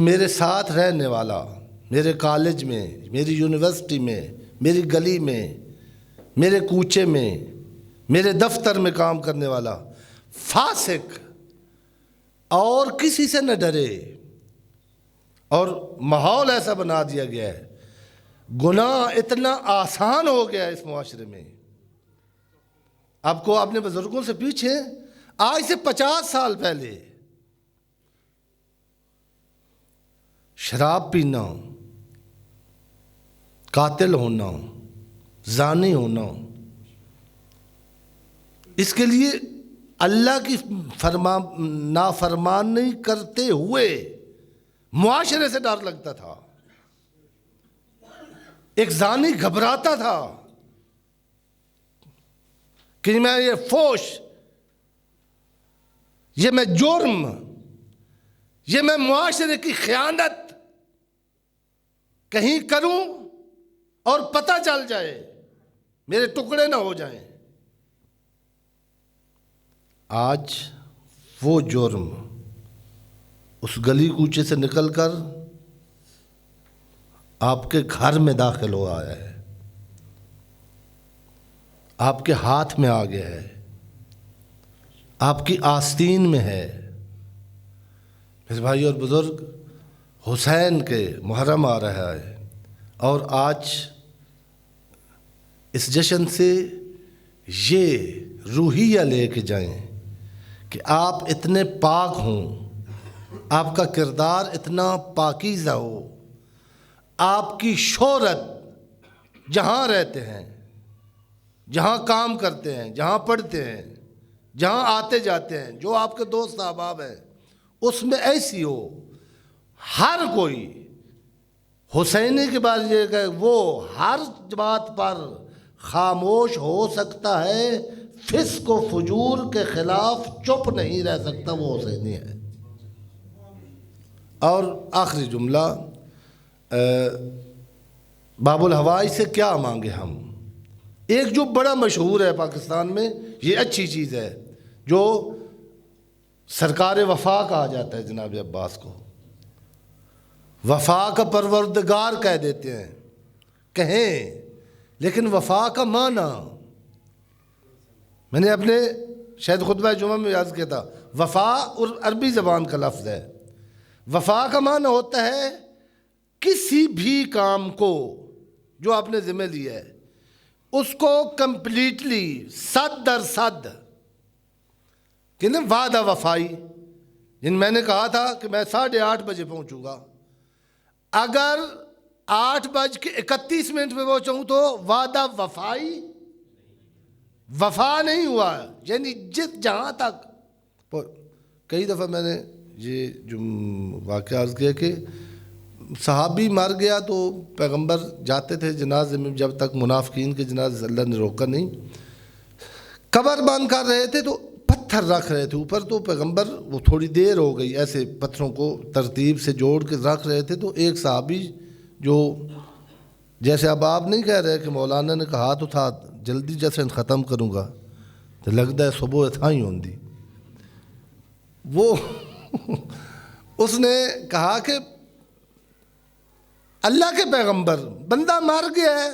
میرے ساتھ رہنے والا، میرے کالج میں، میری یونیورسٹی میں، میری گلی میں، میرے کوچے میں، میرے دفتر میں کام کرنے والا فاسق اور کسی سے نہ ڈرے، اور ماحول ایسا بنا دیا گیا ہے، گناہ اتنا آسان ہو گیا ہے اس معاشرے میں۔ آپ کو اپنے بزرگوں سے پیچھے آج سے 50 سال پہلے شراب پینا، قاتل ہونا، زانی ہونا، اس کے لیے اللہ کی نافرمانی کرتے ہوئے معاشرے سے ڈر لگتا تھا۔ ایک زانی گھبراتا تھا کہ میں یہ فوش، یہ میں جرم، یہ میں معاشرے کی خیانت کہیں کروں اور پتہ چل جائے، میرے ٹکڑے نہ ہو جائیں۔ آج وہ جرم اس گلی کوچے سے نکل کر آپ کے گھر میں داخل ہو آیا ہے، آپ کے ہاتھ میں آ گیا ہے، آپ کی آستین میں ہے۔ میرے بھائی اور بزرگ، حسین کے محرم آ رہا ہے، اور آج اس جشن سے یہ روحیہ لے کے جائیں کہ آپ اتنے پاک ہوں، آپ کا کردار اتنا پاکیزہ ہو، آپ کی شہرت جہاں رہتے ہیں، جہاں کام کرتے ہیں، جہاں پڑھتے ہیں، جہاں آتے جاتے ہیں، جو آپ کے دوست احباب ہیں، اس میں ایسی ہو، ہر کوئی حسینی کے بعد یہ کہ وہ ہر بات پر خاموش ہو سکتا ہے، فسق و فجور کے خلاف چپ نہیں رہ سکتا، وہ حسینی ہے۔ اور آخری جملہ، باب الہوائی سے کیا مانگے ہم؟ ایک جو بڑا مشہور ہے پاکستان میں، یہ اچھی چیز ہے، جو سرکار وفا کہا جاتا ہے جناب عباس کو، وفا کا پروردگار کہہ دیتے ہیں، کہیں، لیکن وفا کا معنی میں نے اپنے شاید خطبہ جمعہ میں یاد کیا تھا، وفا عربی زبان کا لفظ ہے۔ وفا کا معنی ہوتا ہے کسی بھی کام کو جو آپ نے ذمہ لیا ہے اس کو کمپلیٹلی 100% کہ نا وعدہ وفائی، جن میں نے کہا تھا کہ میں 8:30 بجے پہنچوں گا، اگر 8:31 پہ پہنچوں تو وعدہ وفائی وفا نہیں ہوا، یعنی جہاں تک۔ کئی دفعہ میں نے یہ جو واقعہ عرض کیا کہ صحابی مر گیا تو پیغمبر جاتے تھے جنازے میں، جب تک منافقین کے جنازے اللہ نے روکا نہیں، قبر بند کر رہے تھے تو پتھر رکھ رہے تھے اوپر، تو پیغمبر وہ تھوڑی دیر ہو گئی ایسے پتھروں کو ترتیب سے جوڑ کے رکھ رہے تھے، تو ایک صحابی جو جیسے اب آپ نہیں کہہ رہے کہ مولانا نے کہا تو تھا جلدی جیسے ختم کروں گا تو لگتا ہے صبح اتھا ہی ہوندی، وہ اس نے کہا کہ اللہ کے پیغمبر، بندہ مر گیا ہے،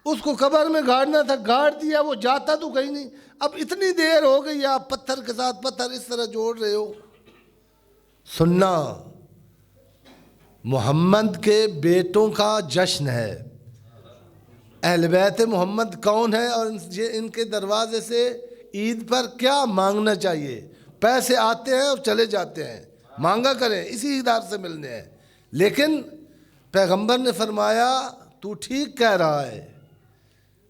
اس کو قبر میں گاڑنا تھا، گاڑ دیا، وہ جاتا تو کہیں نہیں، اب اتنی دیر ہو گئی آپ پتھر کے ساتھ پتھر اس طرح جوڑ رہے ہو۔ سننا محمد کے بیٹوں کا جشن ہے، اہل بیت محمد کون ہے، اور ان کے دروازے سے عید پر کیا مانگنا چاہیے؟ پیسے آتے ہیں اور چلے جاتے ہیں، مانگا کریں، اسی ادار سے ملنے ہیں، لیکن پیغمبر نے فرمایا تو ٹھیک کہہ رہا ہے،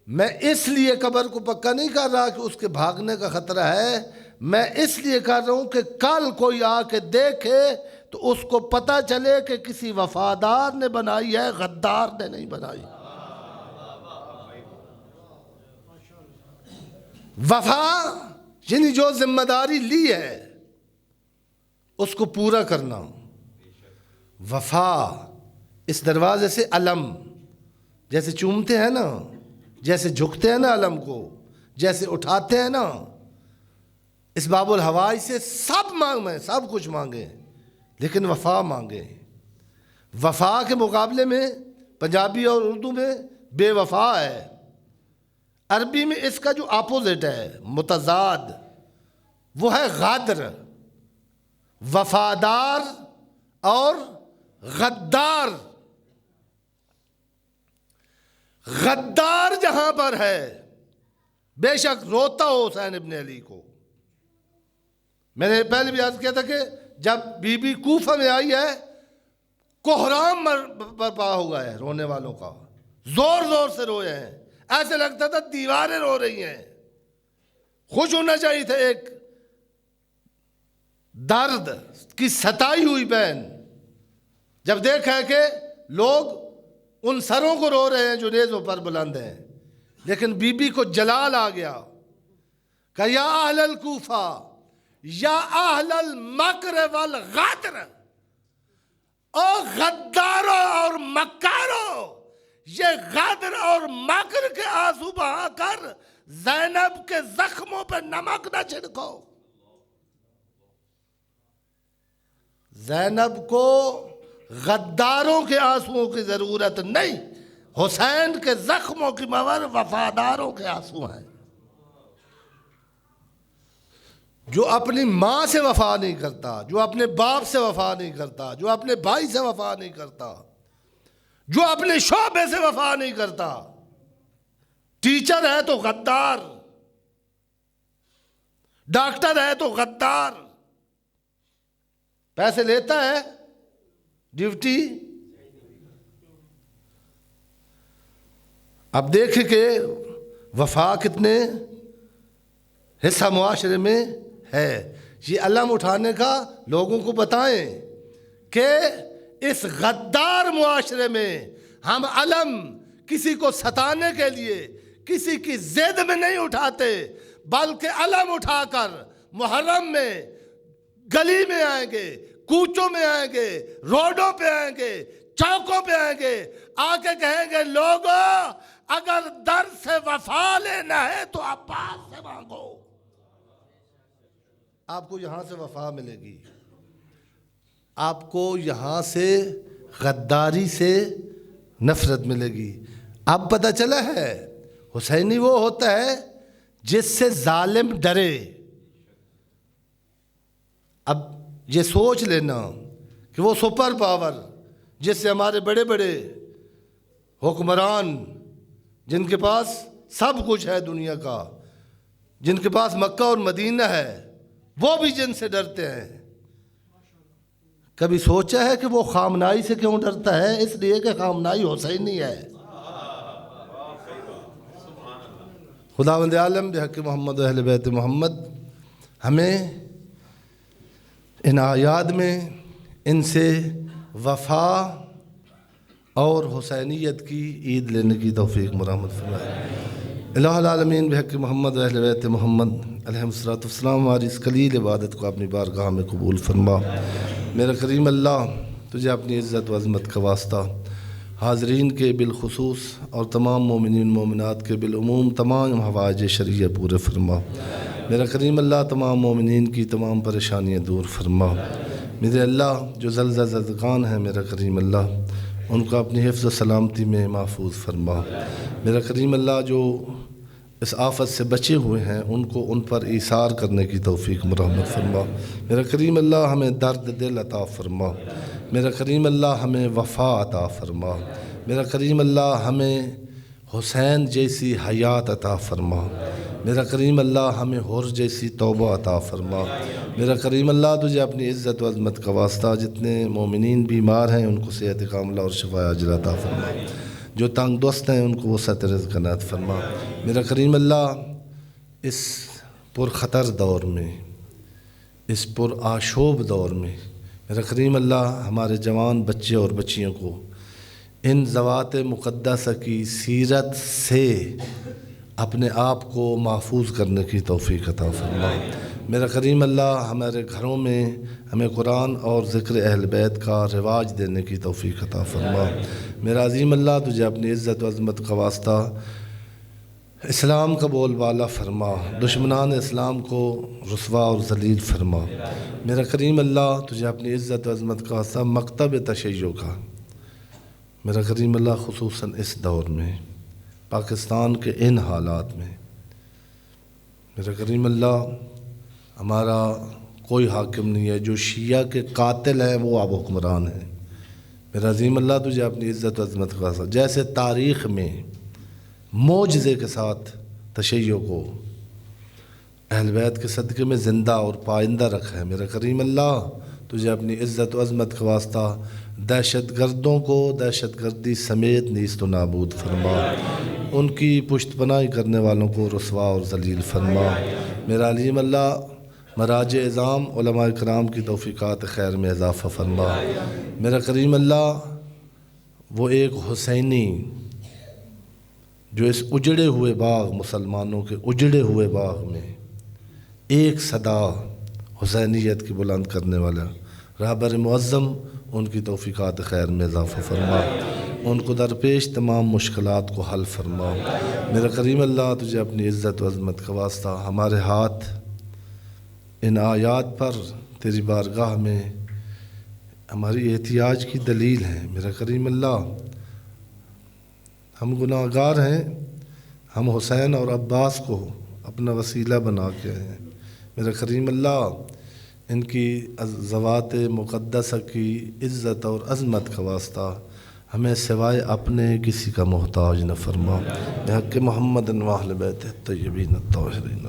میں اس لیے قبر کو پکا نہیں کر رہا کہ اس کے بھاگنے کا خطرہ ہے، میں اس لیے کر رہا ہوں کہ کل کوئی آ کے دیکھے تو اس کو پتہ چلے کہ کسی وفادار نے بنائی ہے، غدار نے نہیں بنائی۔ وفا یعنی جو ذمہ داری لی ہے اس کو پورا کرنا۔ وفا اس دروازے سے علم جیسے چومتے ہیں نا، جیسے جھکتے ہیں نا علم کو، جیسے اٹھاتے ہیں نا، اس باب الہوائی سے سب مانگیں، سب کچھ مانگیں، لیکن وفا مانگیں۔ وفا کے مقابلے میں پنجابی اور اردو میں بے وفا ہے. عربی میں اس کا جو اپوزٹ ہے، متضاد، وہ ہے غادر. وفادار اور غدار. غدار جہاں پر ہے، بے شک روتا ہو حسین ابن علی کو. میں نے پہلے بھی عرض کیا تھا کہ جب بی بی کوفہ میں آئی ہے، کوہرام برپا ہوا ہے رونے والوں کا. زور زور سے روئے ہیں، ایسے لگتا تھا دیواریں رو رہی ہیں. خوش ہونا چاہیے تھا ایک درد کی ستائی ہوئی بہن جب دیکھا ہے کہ لوگ ان سروں کو رو رہے ہیں جو نیزوں پر بلند ہیں. لیکن بی بی کو جلال آ گیا کہ یا اہل الکوفہ یا اہل المکر والغدر، او غدارو اور مکارو، یہ غدر اور مکر کے آنسو بہا کر زینب کے زخموں پہ نمک نہ چھڑکو. زینب کو غداروں کے آنسوؤں کی ضرورت نہیں، حسین کے زخموں کی مور وفاداروں کے آنسو ہیں. جو اپنی ماں سے وفا نہیں کرتا، جو اپنے باپ سے وفا نہیں کرتا، جو اپنے بھائی سے وفا نہیں کرتا، جو اپنے شعبے سے وفا نہیں کرتا. ٹیچر ہے تو غدار، ڈاکٹر ہے تو غدار. پیسے لیتا ہے ڈیوٹی. اب دیکھیں کہ وفا کتنے حصہ معاشرے میں ہے. یہ علم اٹھانے کا لوگوں کو بتائیں کہ اس غدار معاشرے میں ہم علم کسی کو ستانے کے لیے کسی کی زد میں نہیں اٹھاتے، بلکہ علم اٹھا کر محرم میں گلی میں آئیں گے، کوچوں میں آئیں گے، روڈوں پہ آئیں گے، چوکوں پہ آئیں گے، آ کے کہیں گے لوگوں اگر در سے وفا لینا ہے تو عباس سے مانگو. آپ کو یہاں سے وفا ملے گی، آپ کو یہاں سے غداری سے نفرت ملے گی. اب پتہ چلا ہے حسینی وہ ہوتا ہے جس سے ظالم ڈرے. اب یہ سوچ لینا کہ وہ سپر پاور جس سے ہمارے بڑے بڑے حکمران جن کے پاس سب کچھ ہے دنیا کا، جن کے پاس مکہ اور مدینہ ہے، وہ بھی جن سے ڈرتے ہیں. کبھی سوچا ہے کہ وہ خامنائی سے کیوں ڈرتا ہے؟ اس لیے کہ خامنائی حسینی ہے. خداوند عالم بحق محمد و اہل بیت محمد ہمیں ان آیات میں ان سے وفا اور حسینیت کی عید لینے کی توفیق مرحمت فرمائے. الہ العالمین بحق محمد و اہل بیت محمد علیہ السلام ہماری اس قلیل عبادت کو اپنی بارگاہ میں قبول فرما. میرا کریم اللہ تجھے اپنی عزت و عظمت کا واسطہ حاضرین کے بالخصوص اور تمام مومنین مومنات کے بالعموم تمام حوائج شرعیہ پورے فرما. میرا کریم اللہ تمام مومنین کی تمام پریشانیاں دور فرما. میرے اللہ جو زلزلہ زدگان ہیں میرا کریم اللہ ان کو اپنی حفظ و سلامتی میں محفوظ فرما. میرا کریم اللہ جو اس آفت سے بچے ہوئے ہیں ان کو ان پر ایثار کرنے کی توفیق مرحمت فرما. میرا کریم اللہ ہمیں درد دل عطا فرما. میرا کریم اللہ ہمیں وفا عطا فرما. میرا کریم اللہ ہمیں حسین جیسی حیات عطا فرما. میرا کریم اللہ ہمیں حر جیسی توبہ عطا فرما. میرا کریم اللہ تجھے اپنی عزت و عظمت کا واسطہ جتنے مومنین بیمار ہیں ان کو صحت کاملہ اور شفا عاجلہ عطا فرما. جو تنگ دست ہیں ان کو وسعت رزق عنایت فرما. میرا کریم اللہ اس پر خطر دور میں، اس پر آشوب دور میں میرا کریم اللہ ہمارے جوان بچے اور بچیوں کو ان ذوات مقدسہ کی سیرت سے اپنے آپ کو محفوظ کرنے کی توفیق عطا فرما. میرا کریم اللہ ہمارے گھروں میں ہمیں قرآن اور ذکر اہل بیت کا رواج دینے کی توفیق عطا فرما. میرا عظیم اللہ تجھے اپنی عزت و عظمت کا واسطہ اسلام کا بول بالا فرما، دشمنان اسلام کو رسوا اور ذلیل فرما. میرا کریم اللہ تجھے اپنی عزت و عظمت کا واسطہ مکتب تشیع کا میرا کریم اللہ خصوصاً اس دور میں پاکستان کے ان حالات میں میرا کریم اللہ ہمارا کوئی حاکم نہیں ہے، جو شیعہ کے قاتل ہیں وہ اب حکمران ہیں۔ میرا عظیم اللہ تجھے اپنی عزت و عظمت کا ساتھ جیسے تاریخ میں معجزے کے ساتھ تشیع کو اہل بیت کے صدقے میں زندہ اور پائندہ رکھا ہے، میرا کریم اللہ تجھے اپنی عزت و عظمت کا واسطہ دہشت گردوں کو دہشت گردی سمیت نیست و نابود فرما، ان کی پشت پناہی کرنے والوں کو رسوا اور ذلیل فرما، میرا عظیم اللہ مراج اعظام علماء کرام کی توفیقات خیر میں اضافہ فرما، میرا کریم اللہ وہ ایک حسینی جو اس اجڑے ہوئے باغ مسلمانوں کے اجڑے ہوئے باغ میں ایک صدا حسینیت کی بلند کرنے والا رہبر معظم، ان کی توفیقات خیر میں اضافہ فرما، ان کو درپیش تمام مشکلات کو حل فرما، میرا کریم اللہ تجھے اپنی عزت و عظمت کا واسطہ ہمارے ہاتھ ان آیات پر تیری بارگاہ میں ہماری احتیاج کی دلیل ہے، میرا کریم اللہ ہم گناہ گار ہیں، ہم حسین اور عباس کو اپنا وسیلہ بنا کے ہیں، میرا کریم اللہ ان کی ذوات مقدسہ کی عزت اور عظمت کا واسطہ ہمیں سوائے اپنے کسی کا محتاج نہ فرما، بحق محمد و اہل بیتہ الطیبین الطاہرین۔